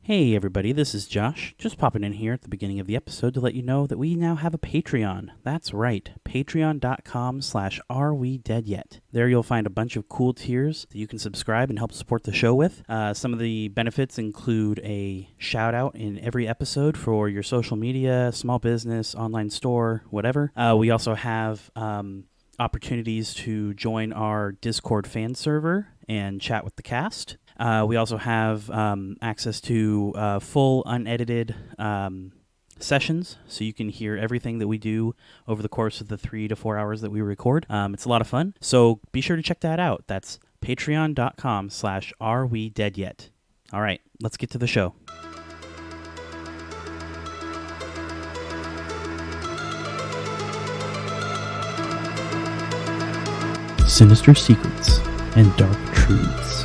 Hey everybody, this is Josh, just popping in here at the beginning of the episode to let you know that we now have a Patreon. That's right, patreon.com/arewedeadyet. There you'll find a bunch of cool tiers that you can subscribe and help support the show with. Some of the benefits include a shout out in every episode for your social media, small business, online store, whatever. We also have opportunities to join our Discord fan server and chat with the cast. We also have access to full unedited sessions, so you can hear everything that we do over the course of the 3 to 4 hours that we record. It's a lot of fun, so be sure to check that out. That's patreon.com/arewedeadyet. All right, let's get to the show. Sinister secrets and dark truths.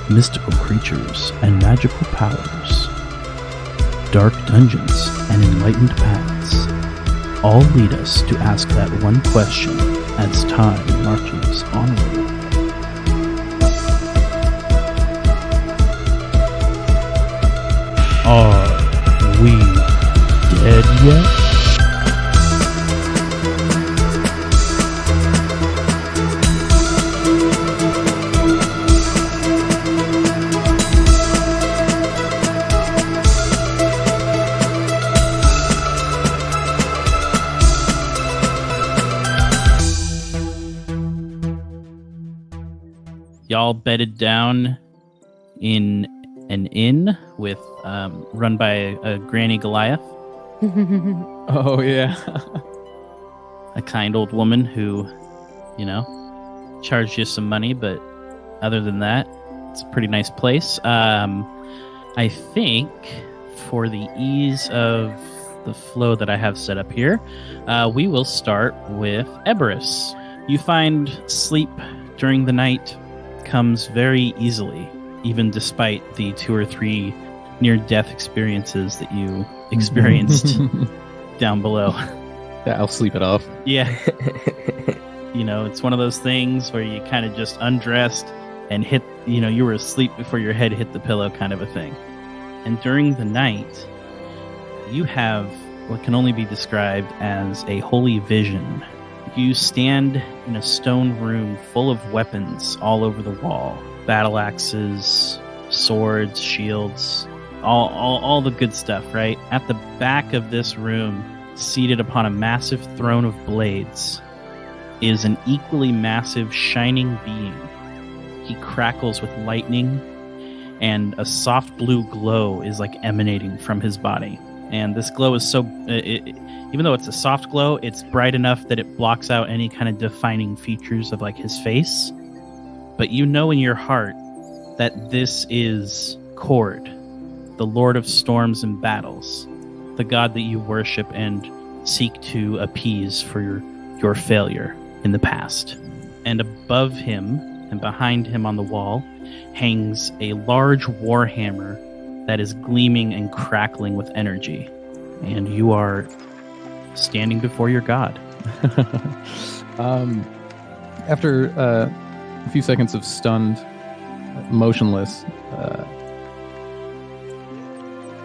Mystical creatures and magical powers, dark dungeons and enlightened paths, all lead us to ask that one question as time marches onward. Are we dead yet? Y'all bedded down in an inn with run by a Granny Goliath. Oh, yeah. A kind old woman who, charged you some money, but other than that, it's a pretty nice place. I think for the ease of the flow that I have set up here, we will start with Eberus. You find sleep during the night comes very easily, even despite the 2 or 3 near-death experiences that you experienced down below. Yeah, I'll sleep it off. Yeah. It's one of those things where you kind of just undressed and hit, you were asleep before your head hit the pillow kind of a thing. And during the night, you have what can only be described as a holy vision. You stand in a stone room full of weapons all over the wall. Battle axes, swords, shields, all the good stuff, right? At the back of this room, seated upon a massive throne of blades, is an equally massive shining being. He crackles with lightning, and a soft blue glow is emanating from his body. And this glow is so... even though it's a soft glow, it's bright enough that it blocks out any kind of defining features of his face. But you know in your heart that this is Cord, the Lord of Storms and Battles, the god that you worship and seek to appease for your failure in the past. And above him and behind him on the wall hangs a large warhammer that is gleaming and crackling with energy. And you are standing before your god. After a few seconds of stunned, motionless,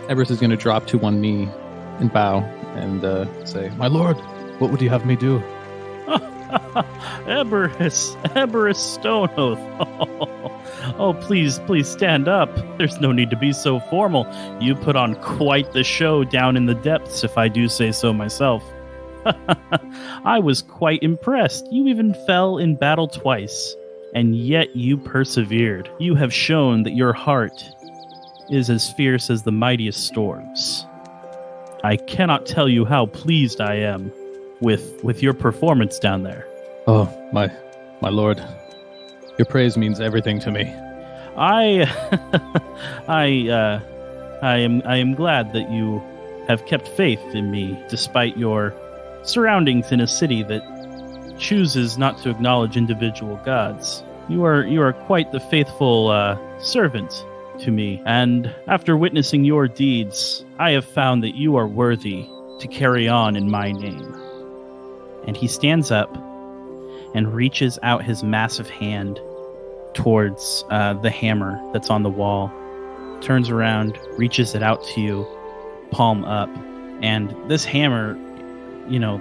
Eberus is going to drop to one knee and bow and say, "My lord, what would you have me do?" Eberus Stoneoath. Oh, please stand up. There's no need to be so formal. You put on quite the show down in the depths, if I do say so myself. I was quite impressed. You even fell in battle twice, and yet you persevered. You have shown that your heart is as fierce as the mightiest storms. I cannot tell you how pleased I am with your performance down there. Oh, my lord. Your praise means everything to me. I am glad that you have kept faith in me despite your surroundings in a city that chooses not to acknowledge individual gods. You are quite the faithful servant to me, and after witnessing your deeds, I have found that you are worthy to carry on in my name. And he stands up and reaches out his massive hand towards the hammer that's on the wall. turns around, reaches it out to you, palm up, and this hammer,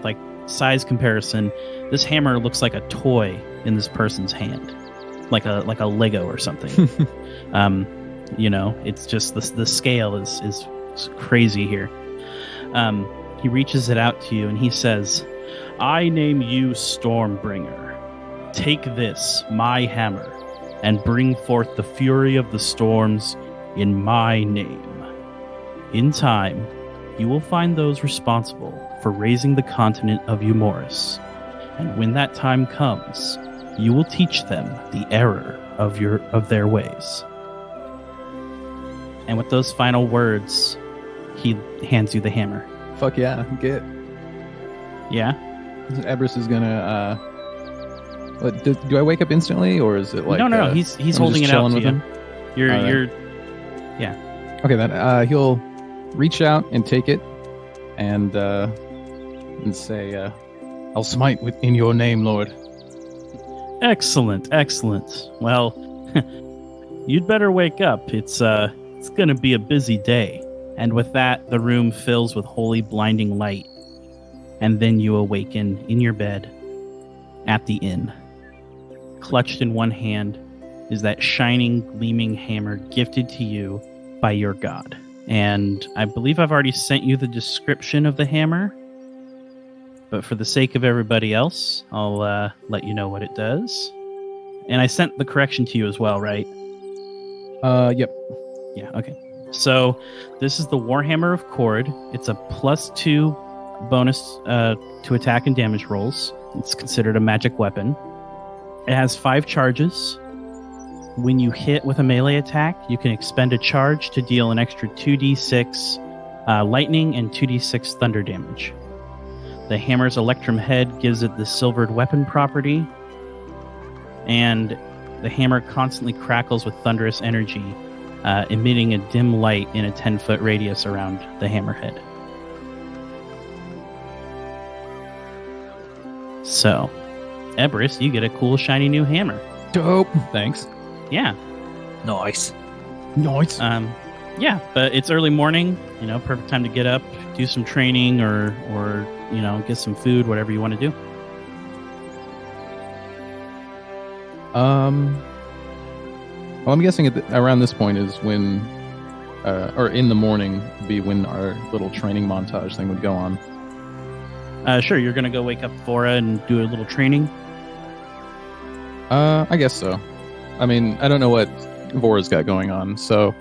like size comparison, this hammer looks like a toy in this person's hand, like a Lego or something. It's just the scale is crazy here. He reaches it out to you and he says, "I name you Stormbringer. Take this, my hammer, and bring forth the fury of the storms in my name. In time, you will find those responsible for raising the continent of Eumoris, and when that time comes, you will teach them the error of their ways." And with those final words, he hands you the hammer. Fuck yeah, get. Yeah? Eberus is gonna. Do I wake up instantly, or is it like? No. He's holding it out to you. You're. Yeah. Okay, then he'll reach out and take it, and say, "I'll smite in your name, Lord." Excellent. Well, you'd better wake up. It's gonna be a busy day. And with that, the room fills with holy blinding light. And then you awaken in your bed at the inn. Clutched in one hand is that shining, gleaming hammer gifted to you by your god. And I believe I've already sent you the description of the hammer. But for the sake of everybody else, I'll let you know what it does. And I sent the correction to you as well, right? Yep. Yeah, okay. So this is the Warhammer of Cord. It's a +2 bonus to attack and damage rolls. It's considered a magic weapon. It has 5 charges. When you hit with a melee attack, you can expend a charge to deal an extra 2d6 lightning and 2d6 thunder damage. The hammer's electrum head gives it the silvered weapon property, and the hammer constantly crackles with thunderous energy, emitting a dim light in a 10-foot radius around the hammerhead. So, Eberus, you get a cool, shiny new hammer. Dope. Thanks. Yeah. Nice. Yeah, but it's early morning, perfect time to get up, do some training or get some food, whatever you want to do. Well, I'm guessing around this point is when, or in the morning, would be when our little training montage thing would go on. Sure, you're going to go wake up Vora and do a little training? I guess so. I mean, I don't know what Vora's got going on, so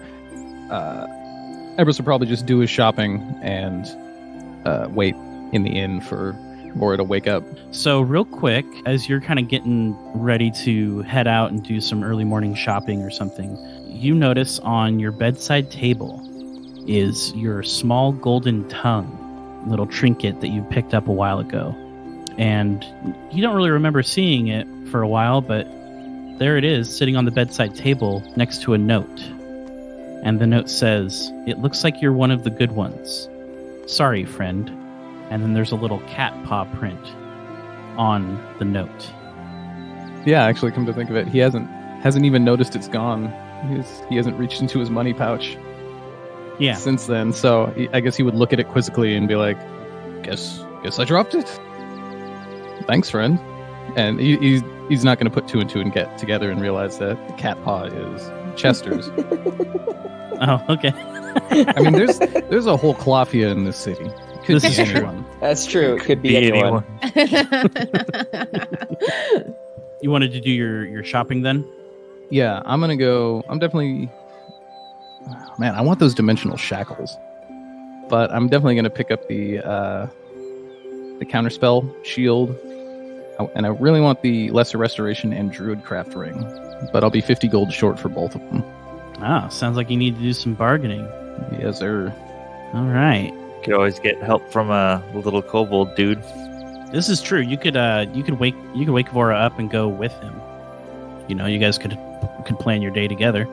Eberus will probably just do his shopping and wait in the inn for Vora to wake up. So real quick, as you're kind of getting ready to head out and do some early morning shopping or something, you notice on your bedside table is your small golden tongue, little trinket that you picked up a while ago. And you don't really remember seeing it for a while, but there it is, sitting on the bedside table next to a note. And the note says, "It looks like you're one of the good ones. Sorry, friend." And then there's a little cat paw print on the note. Yeah, actually, come to think of it, he hasn't even noticed it's gone. He hasn't reached into his money pouch since then. So I guess he would look at it quizzically and be like, "Guess I dropped it. Thanks, friend." And he's not going to put 2 and 2 and get together and realize that the cat paw is Chester's. Oh, okay. I mean, there's a whole Clafia in this city. Could This be is true. anyone. That's true. It could be anyone. You wanted to do your shopping then? Yeah, I'm gonna go. I'm definitely. Man, I want those dimensional shackles, but I'm definitely gonna pick up the counterspell shield, and I really want the lesser restoration and druidcraft ring, but I'll be 50 gold short for both of them. Ah, sounds like you need to do some bargaining. Yes, sir. All right. Could always get help from a little kobold dude. This is true. You could wake Vora up and go with him. You guys could plan your day together.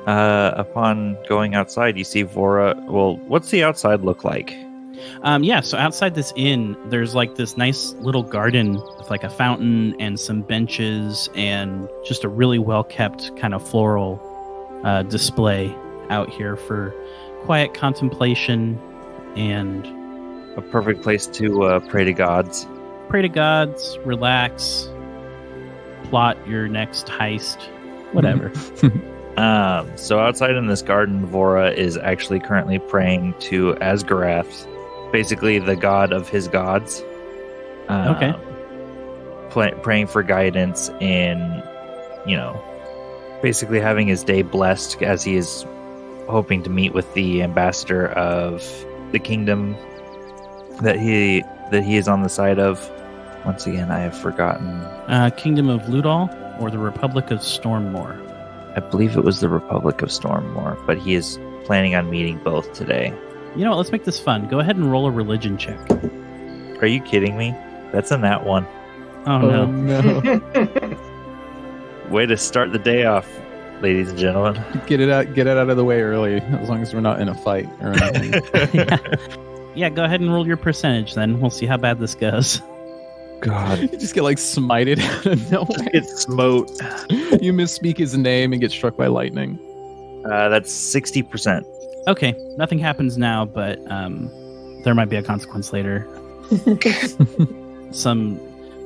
Upon going outside, you see Vora. Well, what's the outside look like? So outside this inn, there's like this nice little garden with like a fountain and some benches and just a really well kept kind of floral display out here for quiet contemplation and a perfect place to pray to gods. Pray to gods, relax, plot your next heist, whatever. So outside in this garden, Vora is actually currently praying to Asgarath, basically the god of his gods. Okay. Praying for guidance in, basically having his day blessed as he is hoping to meet with the ambassador of the kingdom that he is on the side of. Once again, I have forgotten. Kingdom of Ludal or the Republic of Stormmoor? I believe it was the Republic of Stormmoor, but he is planning on meeting both today. You know what? Let's make this fun. Go ahead and roll a religion check. Are you kidding me? That's a nat 1. Oh, no. No. Way to start the day off, ladies and gentlemen. Get it out of the way early, as long as we're not in a fight or anything. Yeah, go ahead and roll your percentage then. We'll see how bad this goes. God. You just get smited out of nowhere. Get smote. You misspeak his name and get struck by lightning. That's 60%. Okay, nothing happens now, but there might be a consequence later.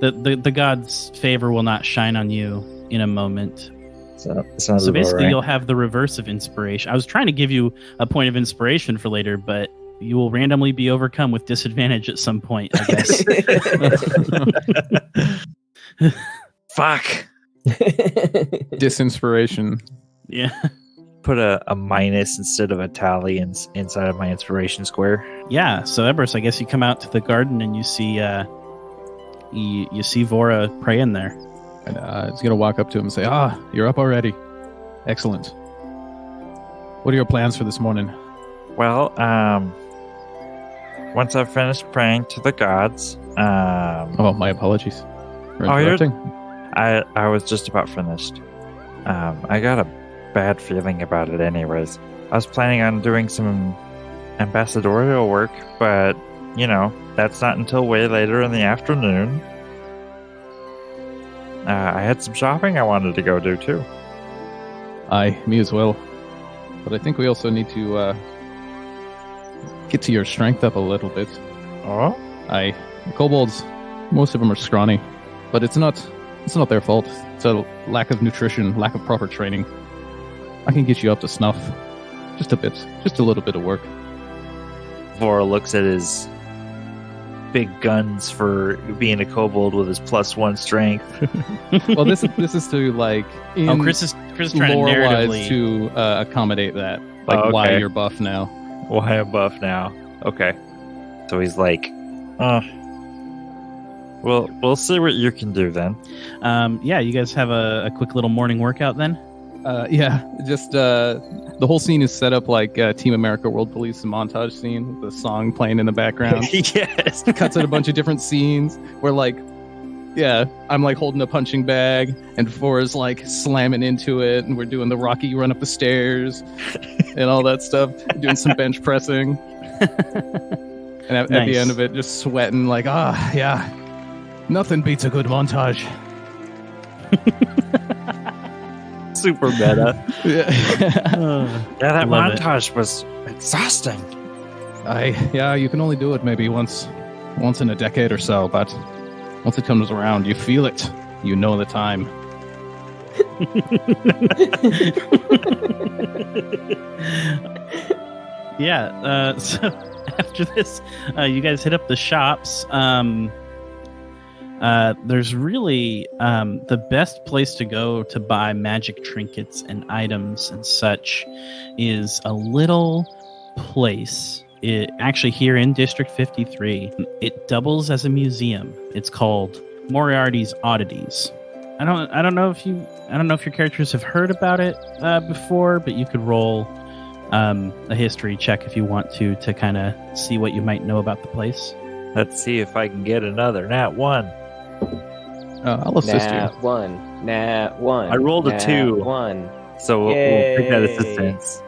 The god's favor will not shine on you in a moment. So basically, you'll have the reverse of inspiration. I was trying to give you a point of inspiration for later, but you will randomly be overcome with disadvantage at some point, I guess. Fuck. Disinspiration. Yeah. Put a minus instead of a tally inside of my inspiration square. Yeah. So Eberus, I guess you come out to the garden and you see you see Vora praying there. And he's gonna walk up to him and say, you're up already. Excellent. What are your plans for this morning? Well, once I've finished praying to the gods, my apologies for interrupting. I was just about finished. I got a bad feeling about it anyways. I was planning on doing some ambassadorial work, but, that's not until way later in the afternoon. I had some shopping I wanted to go do, too. Aye, me as well. But I think we also need to get to your strength up a little bit. Oh? Aye. Kobolds, most of them are scrawny, but it's not their fault. It's a lack of nutrition, lack of proper training. I can get you up to snuff. Just a bit. Just a little bit of work. Vora looks at his big guns for being a kobold with his +1 strength. Well, this is to Chris is trying to narratively to accommodate that. Okay. Why you're buff now. Why I'm buff now. Okay. So he's like, well, we'll see what you can do then. Yeah, you guys have a quick little morning workout then? Yeah, just the whole scene is set up like Team America World Police montage scene with the song playing in the background. Yes. Cuts at a bunch of different scenes where I'm holding a punching bag and Vora's slamming into it and we're doing the Rocky run up the stairs and all that stuff, doing some bench pressing. And at the end of it, just sweating yeah, nothing beats a good montage. Super meta. Yeah, that montage was exhausting. You can only do it maybe once in a decade or so, but once it comes around, you feel it. You know the time. Yeah. So after this, you guys hit up the shops. There's really the best place to go to buy magic trinkets and items and such is a little place. It actually here in District 53, it doubles as a museum. It's called Moriarty's Oddities. I don't know if your characters have heard about it before, but you could roll a history check if you want to kind of see what you might know about the place. Let's see if I can get another nat 1. I'll assist Nat you. 1. Nat 1. I rolled a 2. 1. So we'll pick that assistance.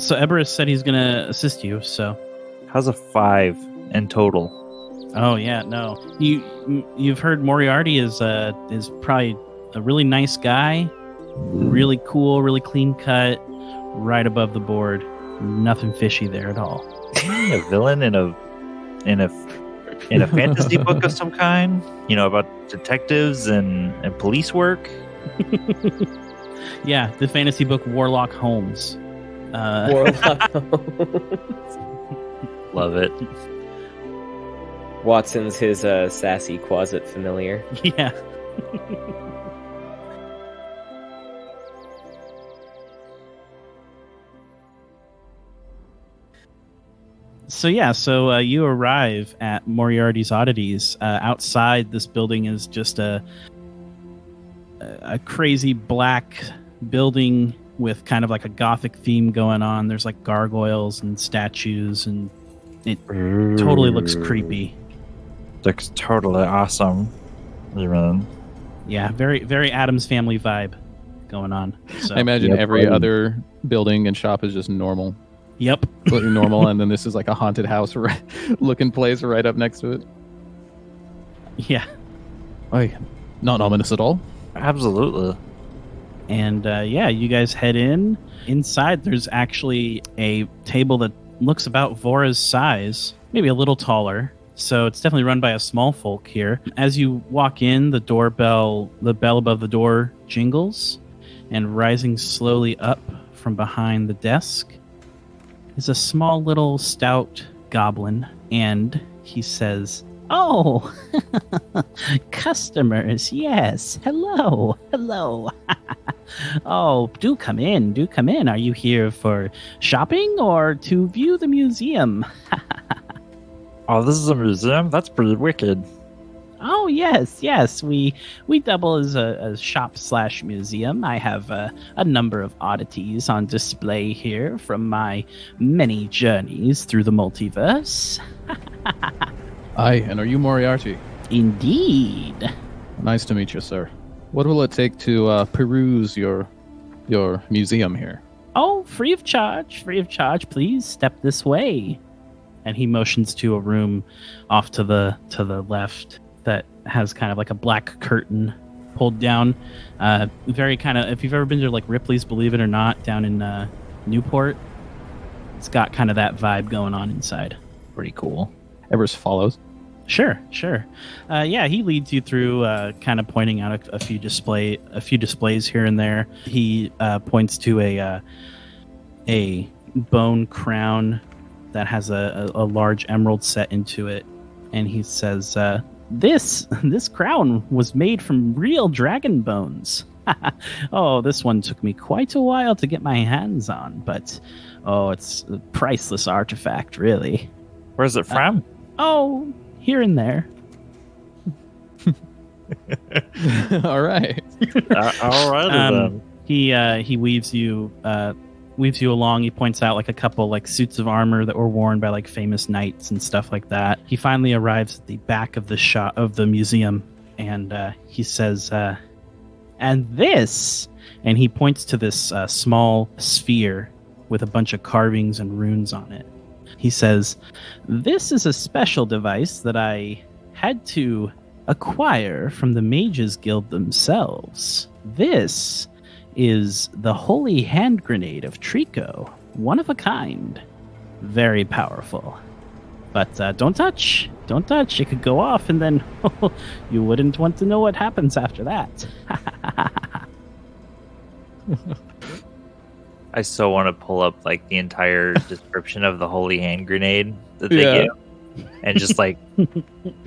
So Eberus said he's going to assist you, so. How's a 5 in total? Oh, yeah, no. You've heard Moriarty is probably a really nice guy, really cool, really clean cut, right above the board. Nothing fishy there at all. A villain in a fantasy book of some kind, about detectives and police work. Yeah, the fantasy book Warlock Holmes. Warlock Holmes. Love it. Watson's his sassy closet familiar. Yeah. So you arrive at Moriarty's Oddities. Outside this building is just a crazy black building with kind of like a gothic theme going on. There's like gargoyles and statues, and it totally looks creepy. Looks totally awesome. Even. Yeah, very, very Addams Family vibe going on. So. I imagine every other building and shop is just normal. Yep. Looking normal, and then this is like a haunted house looking place right up next to it. Yeah. Not ominous at all. Absolutely. And you guys head in. Inside, there's actually a table that looks about Vora's size, maybe a little taller. So it's definitely run by a small folk here. As you walk in, the bell above the door jingles, and rising slowly up from behind the desk is a small little stout goblin, and he says, "Oh, customers, yes. Hello. Oh, do come in. Are you here for shopping or to view the museum?" Oh, this is a museum? That's pretty wicked. Oh, yes. We double as a shop/museum. I have a number of oddities on display here from my many journeys through the multiverse. Aye, and are you Moriarty? Indeed. Nice to meet you, sir. What will it take to peruse your museum here? Oh, free of charge. Please step this way. And he motions to a room off to the left that has kind of like a black curtain pulled down. Very kind of, if you've ever been to like Ripley's Believe It or Not down in Newport, it's got kind of that vibe going on inside. Pretty cool. Eberus follows. Sure. He leads you through, kind of pointing out a few displays here and there. He points to a bone crown that has a large emerald set into it, and he says, This crown was made from real dragon bones. Oh, this one took me quite a while to get my hands on, but it's a priceless artifact, really. Where's it from? Here and there. All right. All right then. He weaves you along. He points out like a couple like suits of armor that were worn by like famous knights and stuff like that. He finally arrives at the back of the museum, and he says, and he points to this small sphere with a bunch of carvings and runes on it. He says, "This is a special device that I had to acquire from the Mages Guild themselves. This is the Holy Hand Grenade of Trico, one of a kind. Very powerful. But don't touch. It could go off, and then you wouldn't want to know what happens after that." I so want to pull up like the entire description of the Holy Hand Grenade that they give, and just like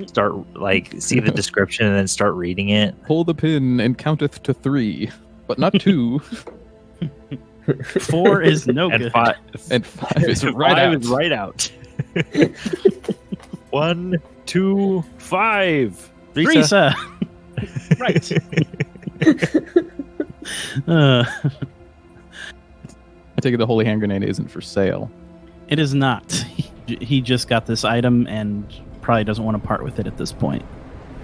start like see the description and then start reading it. Pull the pin and counteth to 3, but not 2. 4 is no and good. 5 is right out. Is right out. 1, 2, 5. Risa. Right. I take it the Holy Hand Grenade isn't for sale. It is not. He just got this item and probably doesn't want to part with it at this point.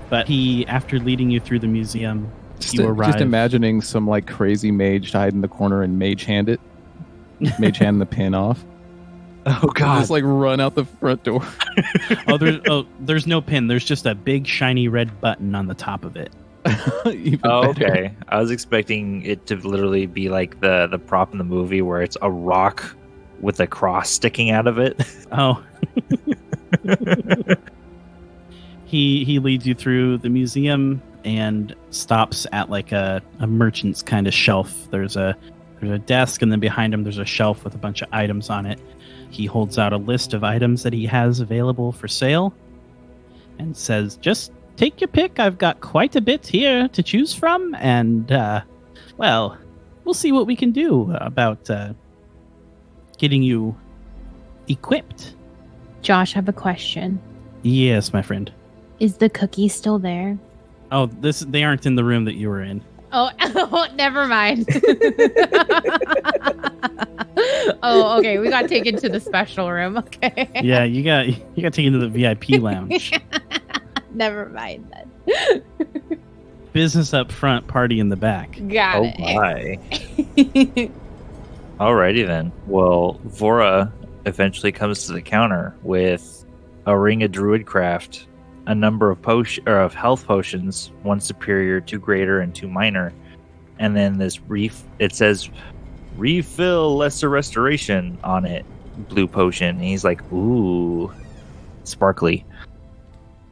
But after leading you through the museum, you arrive. Just imagining some like crazy mage to hide in the corner and mage hand the pin off. Oh God! Just like run out the front door. There's no pin. There's just a big shiny red button on the top of it. Okay. I was expecting it to literally be like the prop in the movie where it's a rock with a cross sticking out of it. Oh. He leads you through the museum and stops at like a merchant's kind of shelf. There's a desk, and then behind him there's a shelf with a bunch of items on it. He holds out a list of items that he has available for sale and says, just take your pick. I've got quite a bit here to choose from, and well, we'll see what we can do about getting you equipped. Josh, I have a question. Yes, my friend. Is the cookie still there? Oh, they aren't in the room that you were in. Oh, never mind. Oh, okay. We got taken to the special room. Okay. Yeah, you got taken to the VIP lounge. Never mind then. Business up front, party in the back. Got it. My. Alrighty then. Well, Vora eventually comes to the counter with a ring of druidcraft, a number of health potions, 1 superior, 2 greater, and 2 minor, and then this it says refill lesser restoration on it, blue potion. And he's like, ooh, sparkly.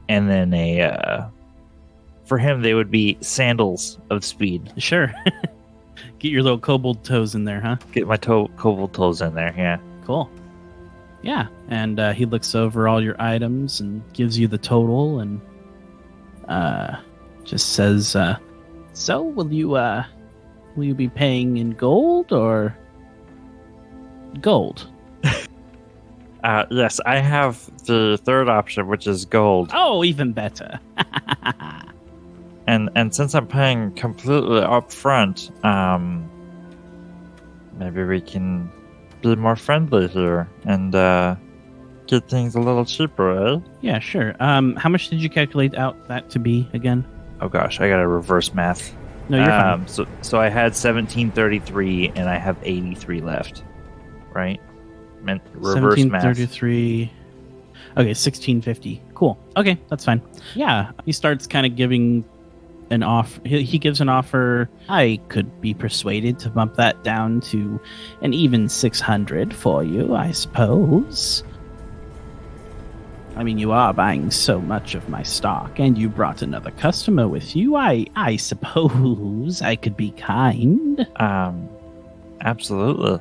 And then for him they would be sandals of speed. Sure. Get your little kobold toes in there, huh? Get my kobold toes in there, yeah. Cool. Yeah, and he looks over all your items and gives you the total, and just says, "So, will you be paying in gold or gold?" Yes, I have the third option, which is gold. Oh, even better. And since I'm paying completely up front, maybe we can be more friendly here and get things a little cheaper, eh? Yeah, sure. How much did you calculate out that to be again? Oh gosh, I gotta reverse math. No, you're fine. So I had 1733 and I have 83 left, right? Reverse math. 1733. Okay, 1650. Cool. Okay, that's fine. Yeah, he starts kind of giving an offer. He gives an offer. I could be persuaded to bump that down to an even 600 for you, I suppose. I mean, you are buying so much of my stock, and you brought another customer with you. I suppose I could be kind. Absolutely.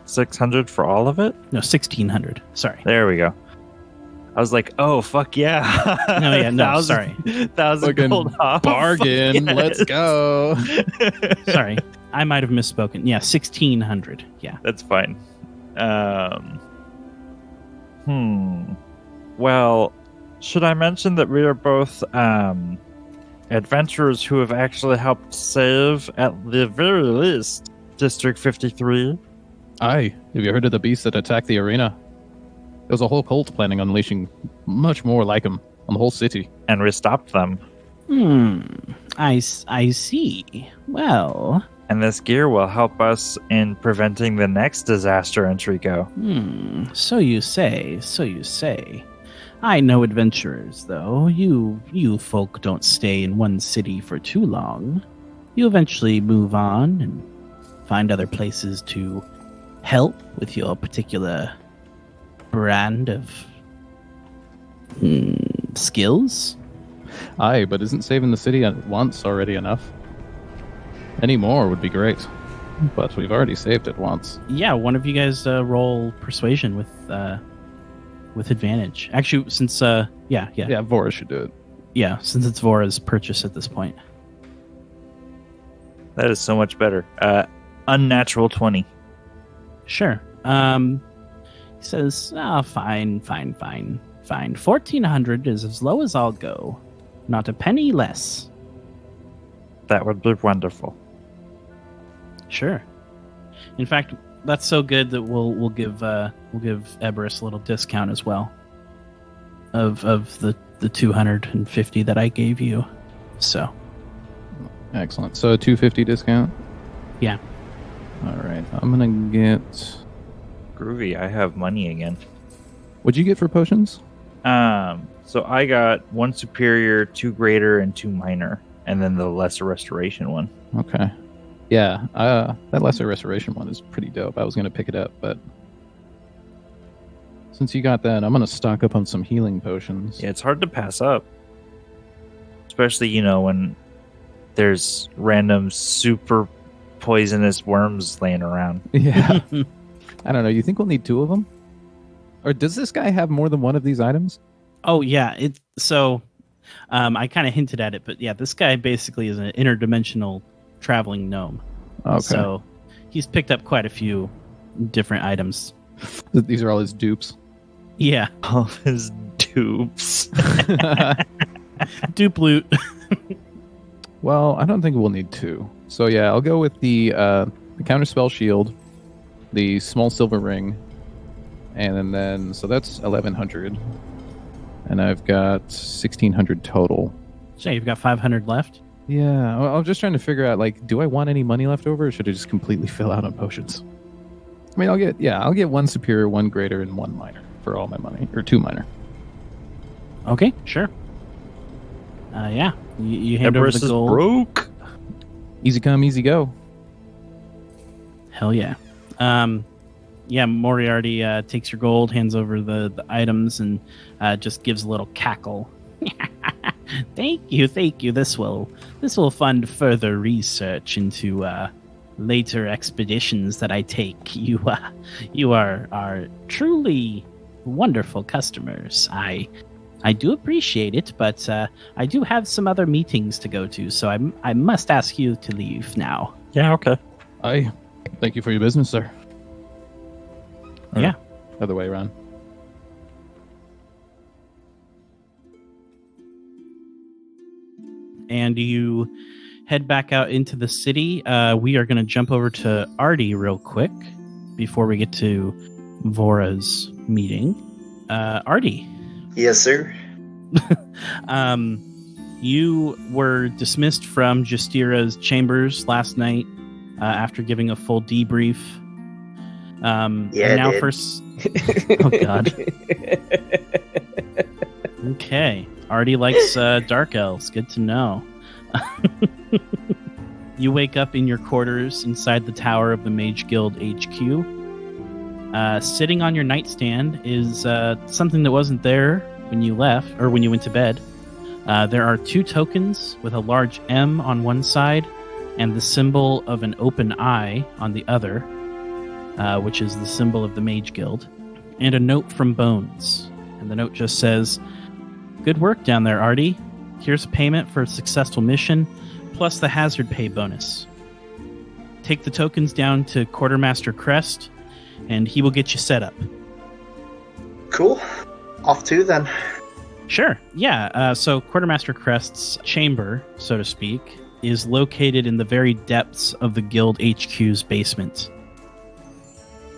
600 for all of it? No, 1600. Sorry. There we go. I was like, oh, fuck yeah. No, yeah, no, sorry. 1,000 gold off. Bargain. Yes. Let's go. Sorry. I might have misspoken. Yeah, 1600. Yeah. That's fine. Well, should I mention that we are both adventurers who have actually helped save, at the very least, District 53? Aye. Have you heard of the beast that attacked the arena? There was a whole cult planning on unleashing much more like him on the whole city. And we stopped them. I see. Well... And this gear will help us in preventing the next disaster in Trico. So you say. I know adventurers, though. You folk don't stay in one city for too long. You eventually move on and find other places to help with your particular brand of skills. Aye, but isn't saving the city at once already enough? Any more would be great, but we've already saved it once. Yeah, one of you guys roll persuasion with advantage. Actually, since yeah, Vora should do it. Yeah, since it's Vora's purchase at this point. That is so much better. Unnatural 20. Sure. He says, fine. 1,400 is as low as I'll go. Not a penny less. That would be wonderful. Sure. In fact, that's so good that we'll give Eberus a little discount as well. Of the 250 that I gave you. So. Excellent. So a 250 discount? Yeah. All right. I'm gonna get. Groovy. I have money again. What'd you get for potions? So I got 1 superior, 2 greater, and 2 minor. and then the lesser restoration one. Okay. Yeah, that lesser restoration one is pretty dope. I was going to pick it up, but since you got that, I'm going to stock up on some healing potions. Yeah, it's hard to pass up. Especially, when there's random super poisonous worms laying around. Yeah. I don't know. You think we'll need 2 of them? Or does this guy have more than one of these items? Oh, yeah. I kind of hinted at it, but yeah, this guy basically is an interdimensional traveling gnome. Okay. So he's picked up quite a few different items. These are all his dupes. Yeah. All his dupes. Dupe loot. Well, I don't think we'll need 2. So yeah, I'll go with the counterspell shield, the small silver ring, and then so that's 1,100. And I've got 1,600 total. So you've got 500 left? Yeah, I'm just trying to figure out, do I want any money left over, or should I just completely fill out on potions? I mean, I'll get 1 superior, 1 greater, and 1 minor for all my money, or 2 minor. Okay, sure. Yeah, you hand over Eberus the gold. Is broke. Easy come, easy go. Hell yeah. Yeah, Moriarty takes your gold, hands over the items, and just gives a little cackle. Thank you. This will fund further research into later expeditions that I take. You are truly wonderful customers. I do appreciate it, but I do have some other meetings to go to, so I must ask you to leave now. Yeah, okay. Thank you for your business, sir. Yeah. Other way around. And you head back out into the city. We are going to jump over to Arty real quick before we get to Vora's meeting. Arty. Yes, sir. You were dismissed from Justira's chambers last night after giving a full debrief. Yeah, and now dude. first. Oh God. Okay, Arty likes dark elves. Good to know. You wake up in your quarters inside the tower of the Mage Guild HQ. Sitting on your nightstand is something that wasn't there when you left or when you went to bed. There are 2 tokens with a large M on one side and the symbol of an open eye on the other, which is the symbol of the Mage Guild, and a note from Bones. And the note just says, "Good work down there, Arty. Here's a payment for a successful mission, plus the hazard pay bonus. Take the tokens down to Quartermaster Crest, and he will get you set up." Cool. Off to then. Sure, yeah. So Quartermaster Crest's chamber, so to speak, is located in the very depths of the Guild HQ's basement.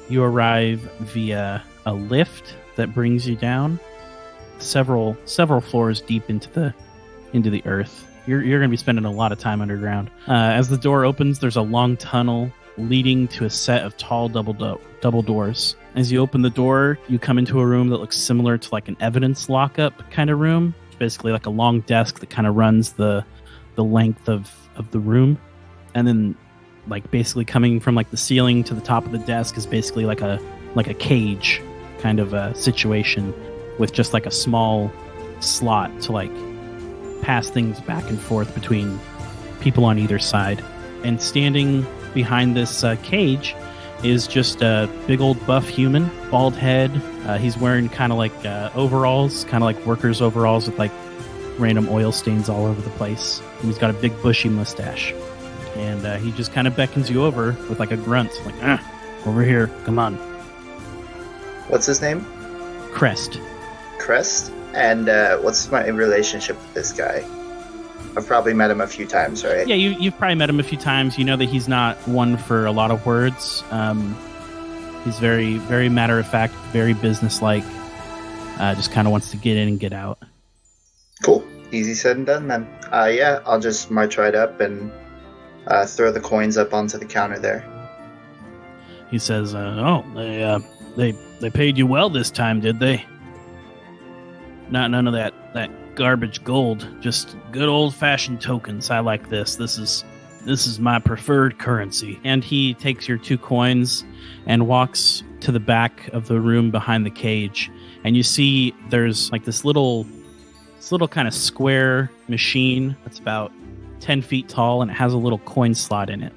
You arrive via a lift that brings you down several floors deep into the earth. You're going to be spending a lot of time underground. As the door opens, there's a long tunnel leading to a set of tall double doors. As you open the door, you come into a room that looks similar to like an evidence lockup kind of room. It's basically like a long desk that kind of runs the length of the room. And then like basically coming from like the ceiling to the top of the desk is basically like a cage kind of a situation with just like a small slot to like pass things back and forth between people on either side. And standing behind this cage is just a big old buff human, bald head. He's wearing kind of like overalls, kind of like workers' overalls with like random oil stains all over the place. And he's got a big bushy mustache. And he just kind of beckons you over with like a grunt, like, over here, come on. What's his name? Crest. Crest? And what's my relationship with this guy? I've probably met him a few times, right? Yeah, you've probably met him a few times. You know that he's not one for a lot of words. He's very, very matter of fact, very businesslike. Just kind of wants to get in and get out. Cool. Easy said and done then. Yeah, I'll just march right up and throw the coins up onto the counter there. He says, they paid you well this time, did they? None of that garbage gold. Just good old-fashioned tokens. I like this. This is my preferred currency. And he takes your 2 coins and walks to the back of the room behind the cage. And you see there's like this little kind of square machine that's about 10 feet tall, and it has a little coin slot in it.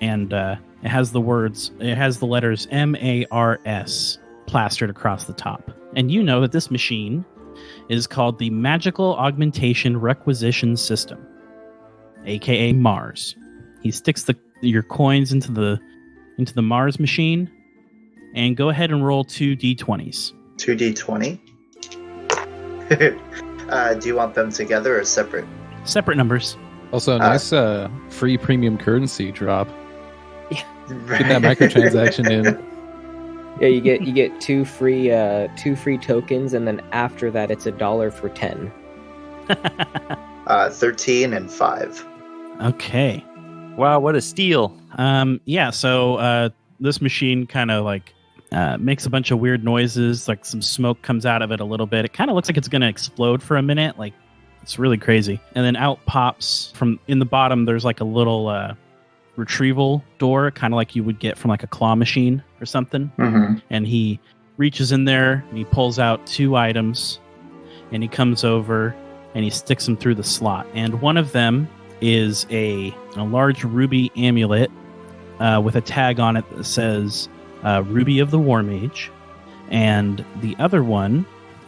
And it has the letters MARS plastered across the top. And you know that this machine is called the Magical Augmentation Requisition System, aka Mars. He sticks your coins into the Mars machine, and go ahead and roll 2 d20s. 2 d20. Do you want them together or separate? Separate numbers. Also, nice free premium currency drop. Get that microtransaction in. Yeah, you get 2 free tokens, and then after that, it's $1 for 10. 13 and 5. Okay. Wow, what a steal! Yeah. So this machine kind of like makes a bunch of weird noises. Like some smoke comes out of it a little bit. It kind of looks like it's going to explode for a minute. Like it's really crazy. And then out pops from in the bottom. There's like a little retrieval door, kind of like you would get from like a claw machine or something. Mm-hmm. And he reaches in there and he pulls out 2 items, and he comes over and he sticks them through the slot. And one of them is a large ruby amulet with a tag on it that says Ruby of the War Mage. And the other one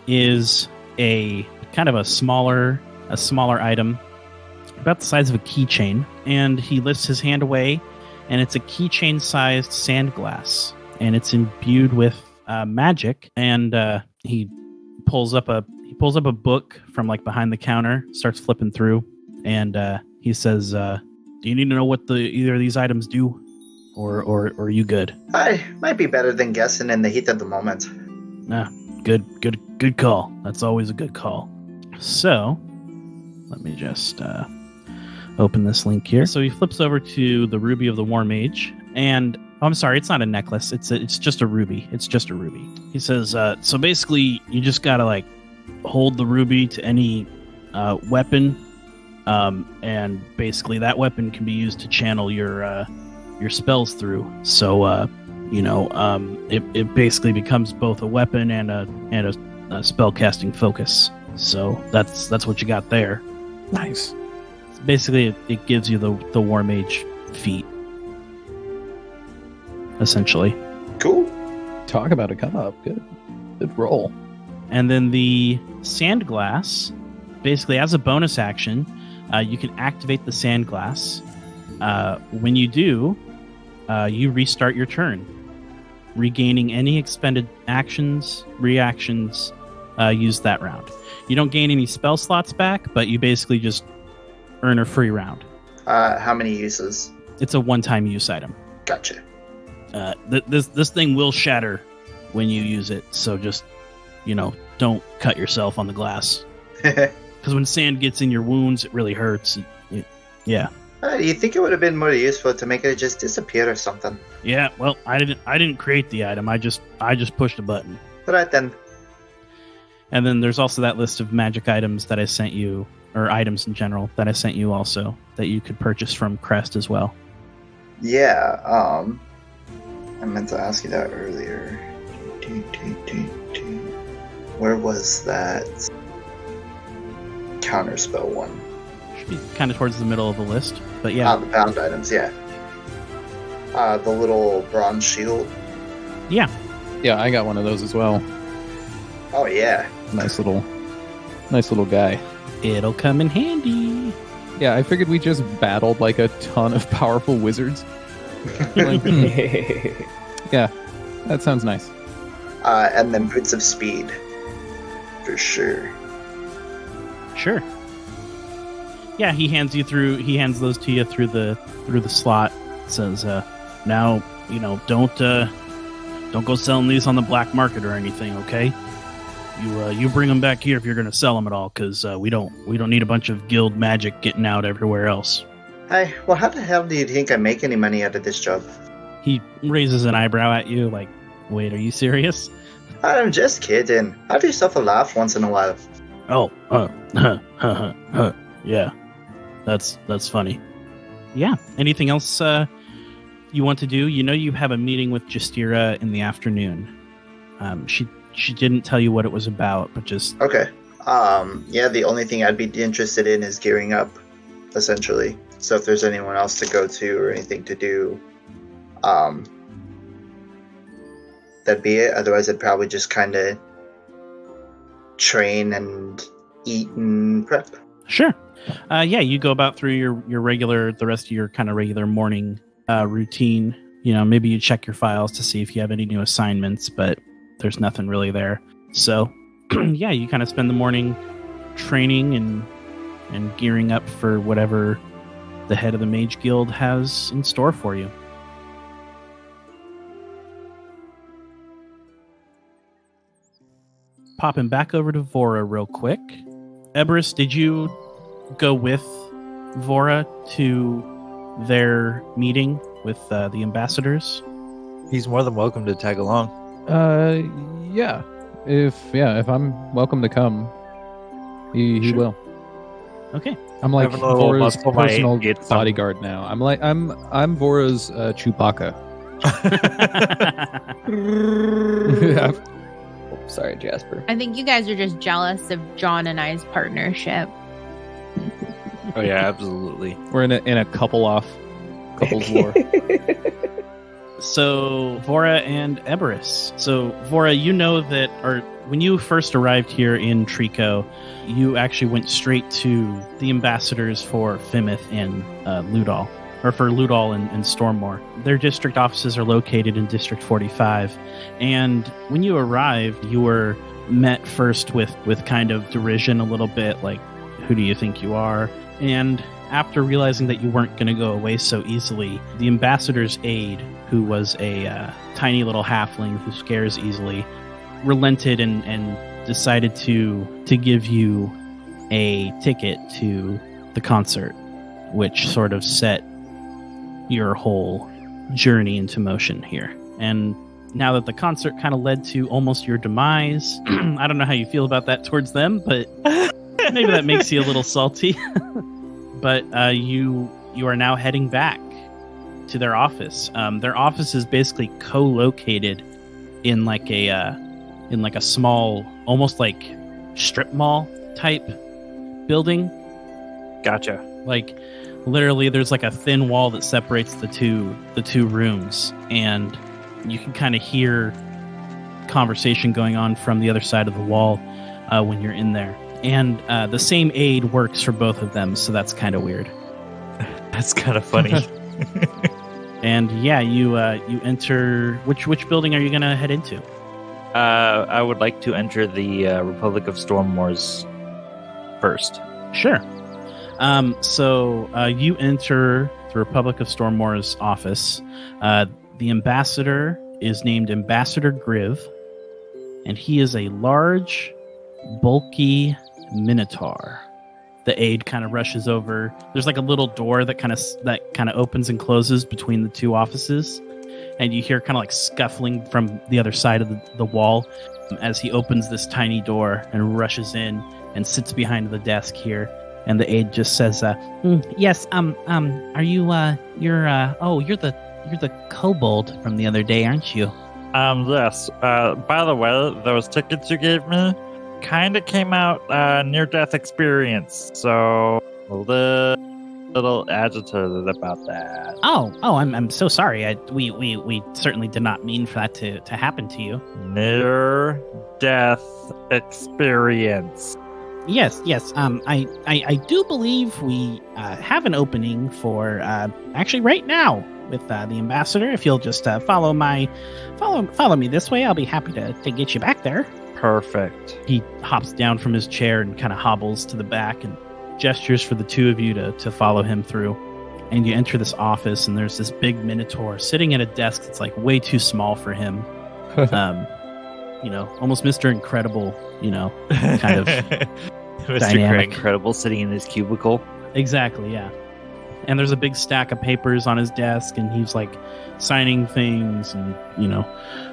is a kind of a smaller item, about the size of a keychain. And he lifts his hand away, and it's a keychain-sized sand glass, and it's imbued with magic. And he pulls up a book from like behind the counter, starts flipping through, and he says, "Do you need to know what either of these items do, or are you good?" I might be better than guessing in the heat of the moment. Good call. That's always a good call. So, let me just open this link here. So he flips over to the Ruby of the War Mage, and I'm sorry, it's not a necklace. It's just a ruby. It's just a ruby. He says, so basically, you just gotta like hold the ruby to any weapon, and basically that weapon can be used to channel your spells through. So it basically becomes both a weapon and a spell casting focus. So that's what you got there. Nice. Basically, it gives you the War Mage feat, essentially. Cool. Talk about a come up. Good roll. And then the sand glass, basically as a bonus action, you can activate the sand glass. When you do, you restart your turn, regaining any expended reactions used that round. You don't gain any spell slots back, but you basically just earn a free round. How many uses? It's a one-time use item. Gotcha. This thing will shatter when you use it, so just, don't cut yourself on the glass. Because when sand gets in your wounds, it really hurts. Yeah. You think it would have been more useful to make it just disappear or something? Yeah, well, I didn't create the item. I just pushed a button. All right then. And then there's also that list of magic items that I sent you, or items in general that I sent you also, that you could purchase from Crest as well. Yeah, I meant to ask you that earlier. Where was that counterspell one? Should be kind of towards the middle of the list, but yeah. The bound items, yeah. The little bronze shield. Yeah. Yeah, I got one of those as well. Oh yeah. Nice little guy. It'll come in handy. Yeah, I figured we just battled like a ton of powerful wizards. Yeah, that sounds nice. And then boots of speed, for sure. Sure. Yeah, he hands those to you through the slot. Says, now, don't go selling these on the black market or anything, okay? You bring them back here if you're going to sell them at all, because we don't need a bunch of guild magic getting out everywhere else. Hey, well, how the hell do you think I make any money out of this job? He raises an eyebrow at you, like, wait, are you serious? I'm just kidding. Have yourself a laugh once in a while. Oh, yeah, that's funny. Yeah. Anything else you want to do? You know, you have a meeting with Justira in the afternoon. She didn't tell you what it was about, but just okay. Yeah, the only thing I'd be interested in is gearing up, essentially. So if there's anyone else to go to or anything to do, that'd be it. Otherwise, I'd probably just kind of train and eat and prep. Sure. Yeah, you go about through the rest of your kind of regular morning routine. You know, maybe you check your files to see if you have any new assignments, but there's nothing really there. So, yeah, you kind of spend the morning training and gearing up for whatever the head of the Mage Guild has in store for you. Popping back over to Vora real quick. Eberus, did you go with Vora to their meeting with the ambassadors? He's more than welcome to tag along. Yeah. If I'm welcome to come, he Sure. will. Okay. I'm like Have a little Vora's muscle my personal gates bodyguard now. I'm Vora's Chewbacca. Yeah. Oh, sorry, Jasper. I think you guys are just jealous of John and I's partnership. Oh yeah, absolutely. We're in a couples war. So, Vora and Eberus. So, Vora, you know that, or when you first arrived here in Trico, you actually went straight to the ambassadors for Fimith and Ludal, or for Ludal and Stormmoor. Their district offices are located in District 45. And when you arrived, you were met first with kind of derision a little bit, like, who do you think you are? And after realizing that you weren't going to go away so easily, the ambassador's aide, who was a tiny little halfling who scares easily, relented and decided to give you a ticket to the concert, which sort of set your whole journey into motion here. And now that the concert kind of led to almost your demise, I don't know how you feel about that towards them, but maybe that makes you a little salty. But you are now heading back to their office. Their office is basically co-located in like a small, almost like strip mall type building. Gotcha. Like literally, there's like a thin wall that separates the two rooms, and you can kind of hear conversation going on from the other side of the wall when you're in there. And the same aide works for both of them, so that's kind of weird. That's kind of funny. And yeah, you enter. Which building are you gonna head into? I would like to enter the Republic of Stormmoor's first. Sure. So you enter the Republic of Stormmoor's office. The ambassador is named Ambassador Griv, and he is a large, bulky minotaur. The aide kind of rushes over. There's like a little door that kind of opens and closes between the two offices, and you hear kind of like scuffling from the other side of the wall as he opens this tiny door and rushes in and sits behind the desk here. And the aide just says, "Yes, are you you're the kobold from the other day, aren't you?" Yes. By the way, those tickets you gave me kind of came out near-death experience, so a little agitated about that. Oh, I'm so sorry. We certainly did not mean for that to happen to you. Near-death experience. Yes. I do believe we have an opening for actually right now with the ambassador. If you'll just follow me this way, I'll be happy to get you back there. Perfect. He hops down from his chair and kind of hobbles to the back and gestures for the two of you to follow him through. And you enter this office, and there's this big minotaur sitting at a desk that's like way too small for him. Almost Mr. Incredible, kind of Mr. dynamic. Incredible sitting in his cubicle. Exactly, yeah. And there's a big stack of papers on his desk, and he's like signing things and,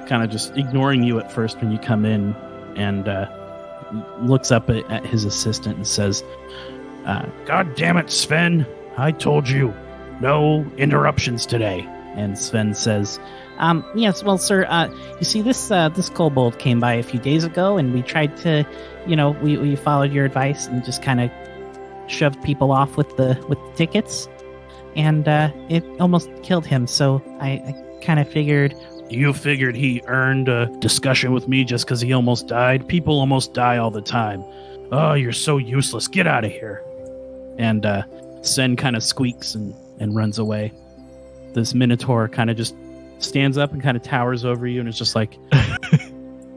kind of just ignoring you at first when you come in. And looks up at his assistant and says, God damn it, Sven. I told you. No interruptions today. And Sven says, yes, well, sir, you see, this kobold came by a few days ago, and we tried to, we followed your advice and just kind of shoved people off with the tickets, and it almost killed him. So I kind of figured. You figured he earned a discussion with me just because he almost died? People almost die all the time. Oh, you're so useless. Get out of here. And Sen kind of squeaks and runs away. This Minotaur kind of just stands up and kind of towers over you, and it's just like...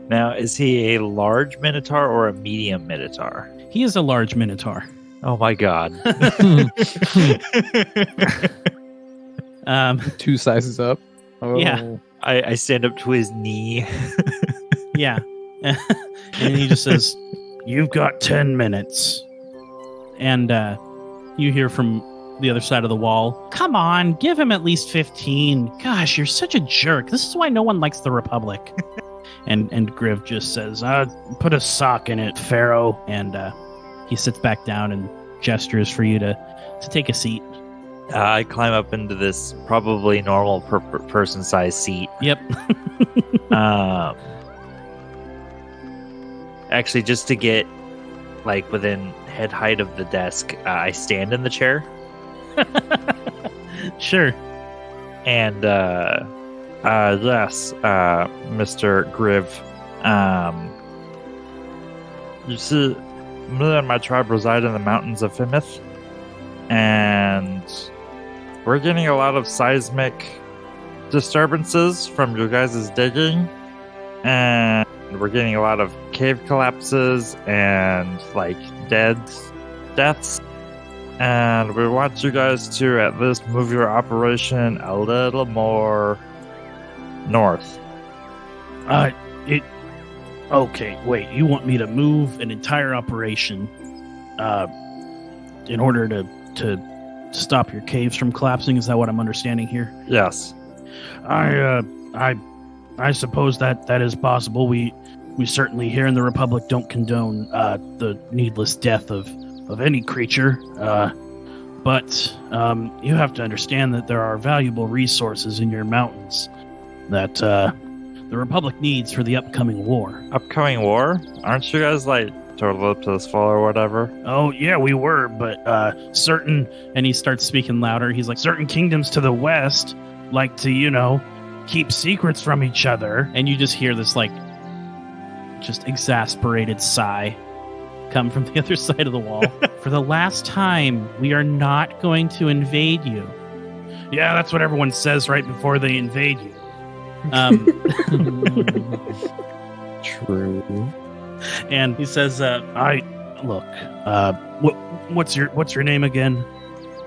Now, is he a large Minotaur or a medium Minotaur? He is a large Minotaur. Oh my god. 2 sizes up. Oh. Yeah. I stand up to his knee. Yeah. And he just says, you've got 10 minutes. And you hear from the other side of the wall, come on, give him at least 15. Gosh, you're such a jerk. This is why no one likes the Republic. and Griv just says, put a sock in it, Pharaoh. And he sits back down and gestures for you to take a seat. I climb up into this probably normal person-sized seat. Yep. Actually, just to get like within head height of the desk, I stand in the chair. Sure. And yes, Mr. Griv. You see, me and my tribe reside in the mountains of Fimith, and we're getting a lot of seismic disturbances from you guys' digging, and we're getting a lot of cave collapses and like deaths. And we want you guys to at least move your operation a little more north. Okay, wait, you want me to move an entire operation in order to stop your caves from collapsing? Is that what I'm understanding here? Yes. I suppose that is possible. We certainly here in the Republic don't condone the needless death of any creature. But you have to understand that there are valuable resources in your mountains that the Republic needs for the upcoming war. Upcoming war? Aren't you guys like total up to this fall or whatever? Oh, yeah, we were, but certain... And he starts speaking louder. He's like, certain kingdoms to the west like to, keep secrets from each other. And you just hear this, like, just exasperated sigh come from the other side of the wall. For the last time, we are not going to invade you. Yeah, that's what everyone says right before they invade you. True. And he says, what's your name again?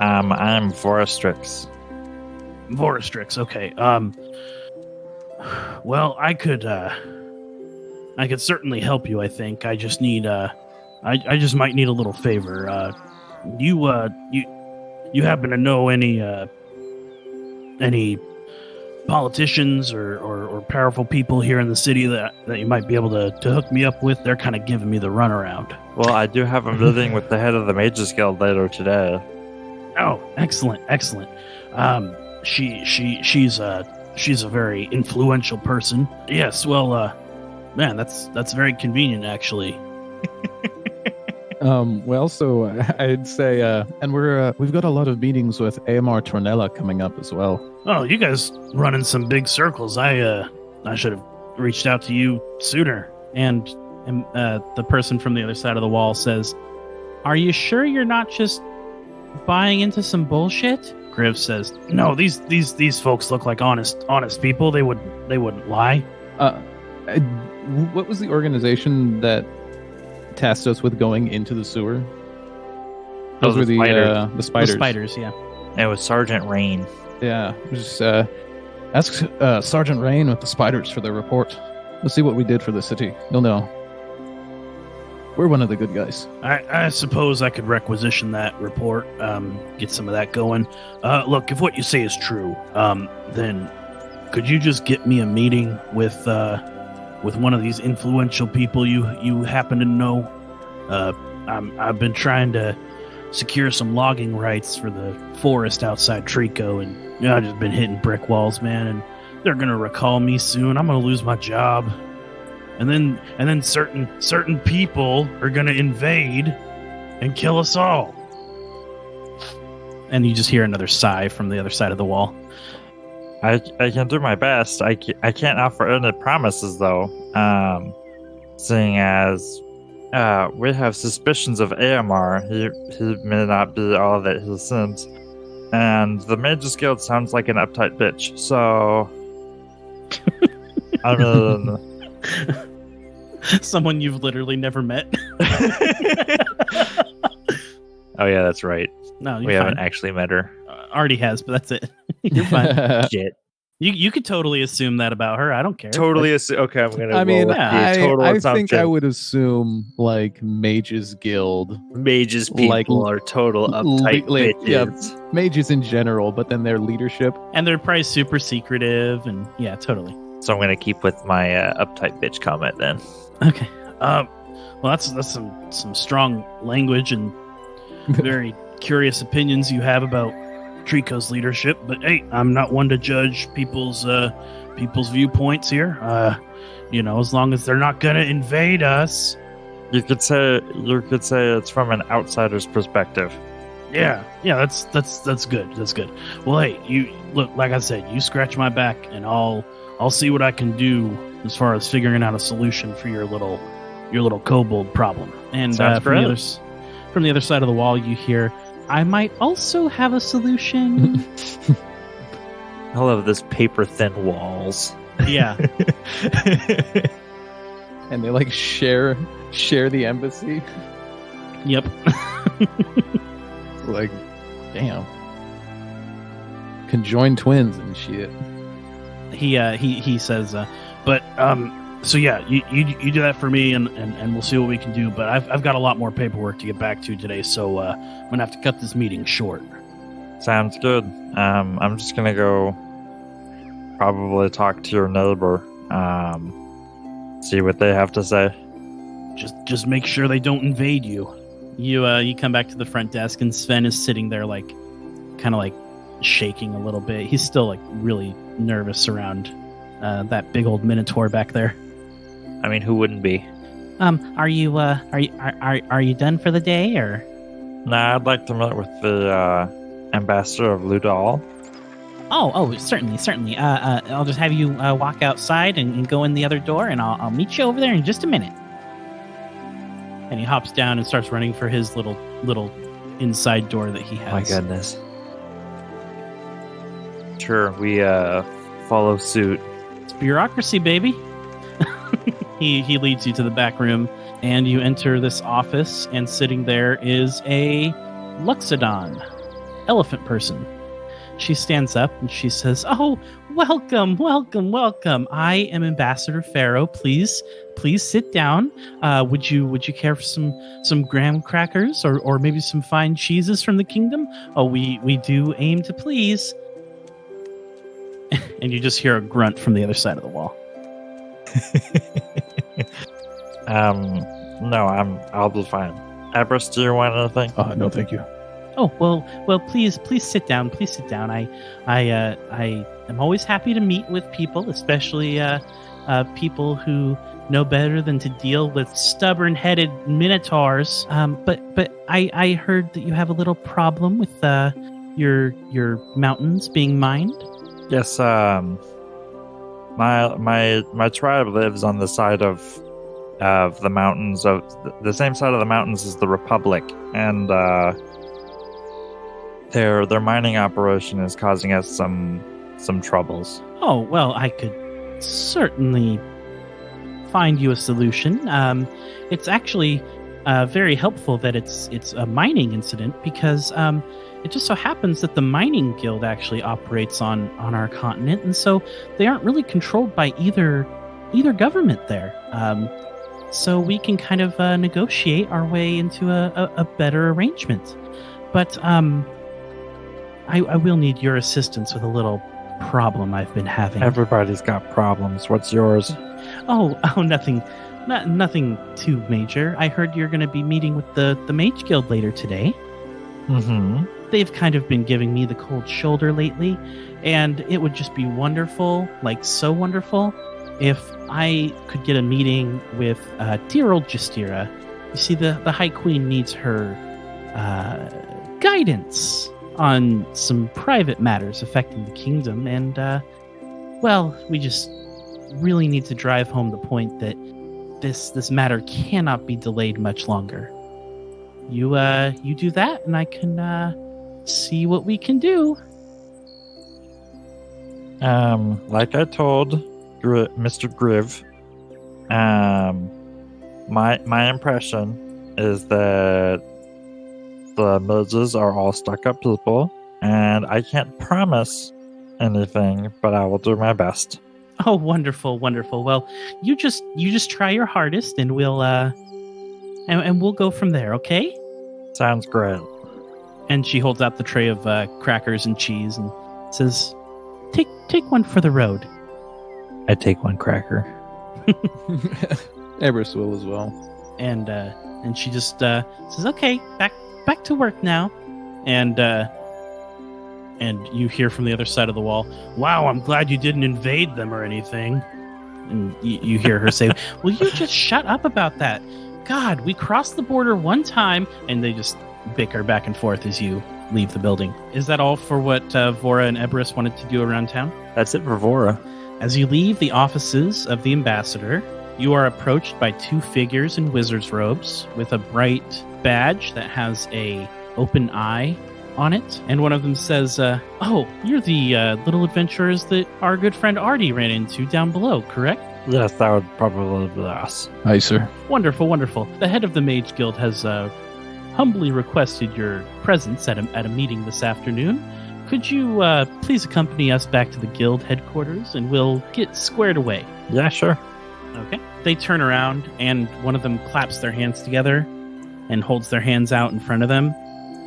I'm Vorastrix. Vorastrix, okay. Well, I could certainly help you, I think. I just need I just might need a little favor. You happen to know any politicians or powerful people here in the city that you might be able to hook me up with? They're kind of giving me the runaround. Well, I do have a meeting with the head of the Mages Guild later today. Oh, excellent. She's a very influential person. Yes, well, man, that's very convenient, actually. Well, so I'd say, and we've got a lot of meetings with Amar Tornella coming up as well. Oh, you guys running some big circles. I should have reached out to you sooner. And the person from the other side of the wall says, "Are you sure you're not just buying into some bullshit?" Griv says, "No, these folks look like honest people. They wouldn't lie." What was the organization that tasked us with going into the sewer? Those were the spiders. The spiders, yeah. It was Sergeant Rain. Yeah, just ask Sergeant Rain with the spiders for their report. We'll see what we did for the city. You'll know. We're one of the good guys. I suppose I could requisition that report, get some of that going. Look, if what you say is true, then could you just get me a meeting with with one of these influential people you happen to know. I've been trying to secure some logging rights for the forest outside Trico, and I've just been hitting brick walls, man, and they're gonna recall me soon. I'm gonna lose my job. And then certain people are gonna invade and kill us all. And you just hear another sigh from the other side of the wall. I can do my best. I can't offer any promises, though. Seeing as we have suspicions of AMR. He may not be all that he seems. And the Mages Guild sounds like an uptight bitch. So, I mean... Someone you've literally never met. Oh, yeah, that's right. No, we haven't actually met her. Arty has, but that's it. You're fine. Shit. You could totally assume that about her. I don't care. Totally assume. Okay, I'm gonna. I mean, I think think I would assume like Mages Guild. Mages people are total uptight bitches. Yeah, mages in general, but then their leadership. And they're probably super secretive, and yeah, totally. So I'm gonna keep with my uptight bitch comment then. Okay. Well, that's some strong language and very curious opinions you have about Trico's leadership, but hey, I'm not one to judge people's viewpoints here. As long as they're not gonna invade us. You could say it's from an outsider's perspective. Yeah, that's good. That's good. Well, hey, you look, like I said, you scratch my back, and I'll see what I can do as far as figuring out a solution for your little kobold problem. And from the other side of the wall, you hear, I might also have a solution. I love this paper-thin walls. Yeah. And they like share the embassy. Yep. Like, damn. Conjoined twins and shit. He says, so yeah, you do that for me, and we'll see what we can do. But I've got a lot more paperwork to get back to today, so I'm gonna have to cut this meeting short. Sounds good. I'm just gonna go probably talk to your neighbor, see what they have to say. Just make sure they don't invade you. You come back to the front desk, and Sven is sitting there like kind of like shaking a little bit. He's still like really nervous around that big old minotaur back there. I mean, who wouldn't be? Are you done for the day, or? Nah, I'd like to meet with the ambassador of Ludal. Oh, certainly. I'll just have you walk outside and go in the other door, and I'll meet you over there in just a minute. And he hops down and starts running for his little inside door that he has. My goodness. Sure, we follow suit. It's bureaucracy, baby. He leads you to the back room, and you enter this office, and sitting there is a Luxodon, elephant person. She stands up and she says, "Oh, welcome. I am Ambassador Pharaoh. Please sit down. Would you care for some graham crackers or maybe some fine cheeses from the kingdom? Oh, we do aim to please." And you just hear a grunt from the other side of the wall. No, I'll be fine. Eberus, do you want anything? No, thank you. Oh, well, please sit down. Please sit down. I am always happy to meet with people, especially people who know better than to deal with stubborn-headed minotaurs. But I heard that you have a little problem with your mountains being mined. Yes, my tribe lives on the side of the mountains, of the same side of the mountains as the Republic, and their mining operation is causing us some troubles. Oh, well, I could certainly find you a solution. It's actually very helpful that it's a mining incident, because it just so happens that the mining guild actually operates on our continent, and so they aren't really controlled by either government there. So we can kind of negotiate our way into a better arrangement. But I will need your assistance with a little problem I've been having. Everybody's got problems. What's yours? Oh, nothing. Nothing too major. I heard you're going to be meeting with the Mage Guild later today. Mm-hmm. They've kind of been giving me the cold shoulder lately, and it would just be wonderful, like so wonderful, if I could get a meeting with dear old Justira. You see, the High Queen needs her guidance on some private matters affecting the kingdom, and, well, we just really need to drive home the point that this matter cannot be delayed much longer. You do that, and I can see what we can do. Like I told Mr. Griv, my impression is that the mages are all stuck-up people, and I can't promise anything, but I will do my best. Oh, wonderful, wonderful. Well, you just try your hardest, and we'll go from there. Okay? Sounds great. And she holds out the tray of crackers and cheese and says, "Take one for the road." I take one cracker. Eberus will as well. And she just says, "Okay, back to work now." And you hear from the other side of the wall, "Wow, I'm glad you didn't invade them or anything." And you hear her say, "Will you just shut up about that? God, we crossed the border one time," and they just bicker back and forth as you leave the building. Is that all for what Vora and Eberus wanted to do around town? That's it for Vora. As you leave the offices of the ambassador, you are approached by two figures in wizard's robes with a bright badge that has a open eye on it, and one of them says, "Oh, you're the little adventurers that our good friend Arty ran into down below, correct?" Yes, that would probably be us. Aye, sir. Wonderful, wonderful. The head of the Mage Guild has humbly requested your presence at a meeting this afternoon. Could you please accompany us back to the guild headquarters, and we'll get squared away? Yeah, sure. Okay. They turn around, and one of them claps their hands together and holds their hands out in front of them,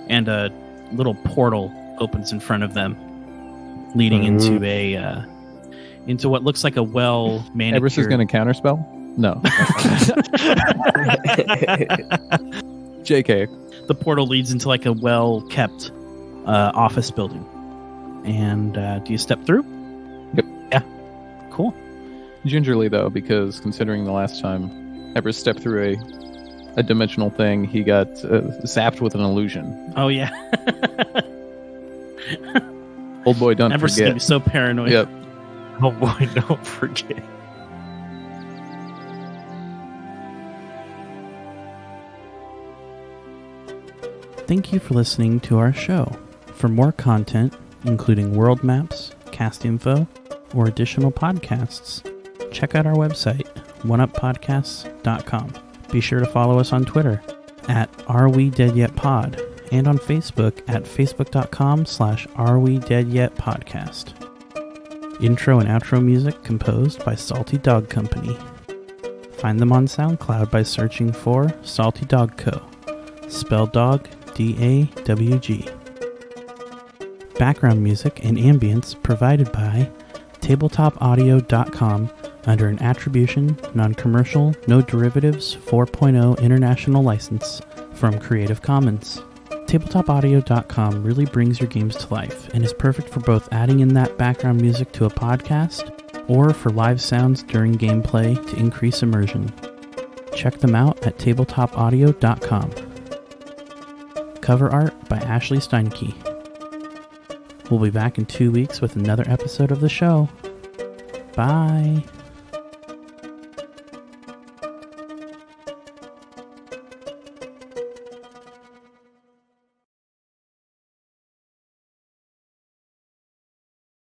and a little portal opens in front of them, leading into what looks like a well-manicured... Eberus is going to counterspell? No. JK. The portal leads into like a well-kept office building. And do you step through? Yep. Yeah. Cool. Gingerly, though, because considering the last time Eberus stepped through a dimensional thing, he got zapped with an illusion. Oh, yeah. Old boy, don't Eberus is forget. going to be so paranoid. Yep. Oh boy, don't forget. Thank you for listening to our show. For more content, including world maps, cast info, or additional podcasts, check out our website, oneuppodcasts.com. Be sure to follow us on Twitter at AreWeDeadYetPod and on Facebook at facebook.com/AreWeDeadYetPodcast. Intro and outro music composed by Salty Dog Company. Find them on SoundCloud by searching for Salty Dog Co. Spelled dog, D-A-W-G. Background music and ambience provided by tabletopaudio.com under an attribution, non-commercial, no derivatives 4.0 international license from Creative Commons. Tabletopaudio.com really brings your games to life and is perfect for both adding in that background music to a podcast or for live sounds during gameplay to increase immersion. Check them out at tabletopaudio.com. Cover art by Ashley Steinke. We'll be back in 2 weeks with another episode of the show. Bye.